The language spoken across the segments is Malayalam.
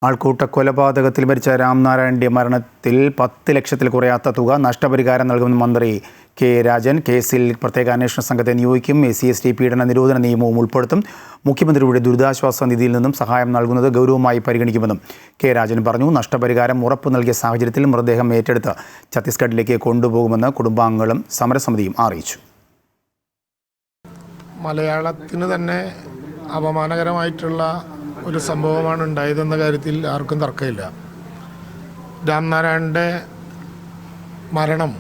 ആൾക്കൂട്ട കൊലപാതകത്തിൽ മരിച്ച രാംനാരായണന്റെ മരണത്തിൽ 10 ലക്ഷത്തിൽ കുറയാത്ത തുക നഷ്ടപരിഹാരം നൽകുമെന്ന് മന്ത്രി കെ രാജൻ. കേസിൽ പ്രത്യേക അന്വേഷണ സംഘത്തെ നിയോഗിക്കും. SC/ST പീഡന നിരോധന നിയമവും ഉൾപ്പെടുത്തും. മുഖ്യമന്ത്രിയുടെ ദുരിതാശ്വാസ നിധിയിൽ നിന്നും സഹായം നൽകുന്നത് ഗൗരവമായി പരിഗണിക്കുമെന്നും കെ രാജൻ പറഞ്ഞു. നഷ്ടപരിഹാരം ഉറപ്പു നൽകിയ സാഹചര്യത്തിൽ മൃതദേഹം ഏറ്റെടുത്ത് ഛത്തീസ്ഗഡിലേക്ക് കൊണ്ടുപോകുമെന്ന് കുടുംബാംഗങ്ങളും സമരസമിതിയും അറിയിച്ചു. മലയാളത്തിന് തന്നെ അപമാനകരമായിട്ടുള്ള ഒരു സംഭവമാണ് ഉണ്ടായതെന്ന കാര്യത്തിൽ ആർക്കും തർക്കമില്ല. രാംനാരായണൻ്റെ മരണം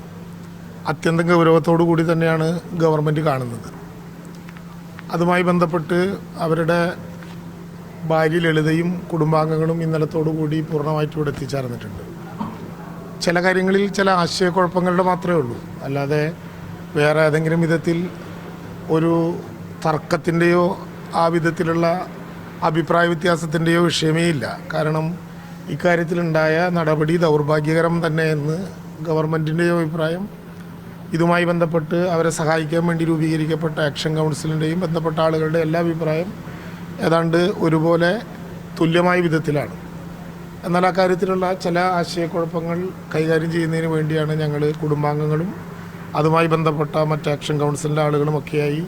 അത്യന്തം ഗൗരവത്തോടു കൂടി തന്നെയാണ് ഗവൺമെൻറ് കാണുന്നത്. അതുമായി ബന്ധപ്പെട്ട് അവരുടെ ഭാര്യ ലളിതയും കുടുംബാംഗങ്ങളും ഇന്നലത്തോടു കൂടി പൂർണ്ണമായിട്ട് ഇവിടെ എത്തിച്ചേർന്നിട്ടുണ്ട്. ചില കാര്യങ്ങളിൽ ചില ആശയക്കുഴപ്പങ്ങളുടെ മാത്രമേ ഉള്ളൂ, അല്ലാതെ വേറെ ഏതെങ്കിലും വിധത്തിൽ ഒരു തർക്കത്തിൻ്റെയോ ആ വിധത്തിലുള്ള അഭിപ്രായ വ്യത്യാസത്തിൻ്റെയോ വിഷയമേ ഇല്ല. കാരണം ഇക്കാര്യത്തിലുണ്ടായ നടപടി ദൗർഭാഗ്യകരം തന്നെ എന്ന് ഗവൺമെൻറ്റിൻ്റെയോ അഭിപ്രായം, ഇതുമായി ബന്ധപ്പെട്ട് അവരെ സഹായിക്കാൻ വേണ്ടി രൂപീകരിക്കപ്പെട്ട ആക്ഷൻ കൗൺസിലിൻ്റെയും ബന്ധപ്പെട്ട ആളുകളുടെ എല്ലാ അഭിപ്രായം ഏതാണ്ട് ഒരുപോലെ തുല്യമായ വിധത്തിലാണ്. എന്നാൽ ആ കാര്യത്തിലുള്ള ചില ആശയക്കുഴപ്പങ്ങൾ കൈകാര്യം ചെയ്യുന്നതിന് വേണ്ടിയാണ് ഞങ്ങൾ കുടുംബാംഗങ്ങളും അതുമായി ബന്ധപ്പെട്ട മറ്റ് ആക്ഷൻ കൗൺസിലിൻ്റെ ആളുകളുമൊക്കെയായി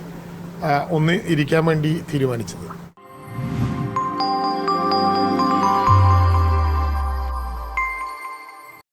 ഒന്ന് ഇരിക്കാൻ വേണ്ടി തീരുമാനിച്ചത്.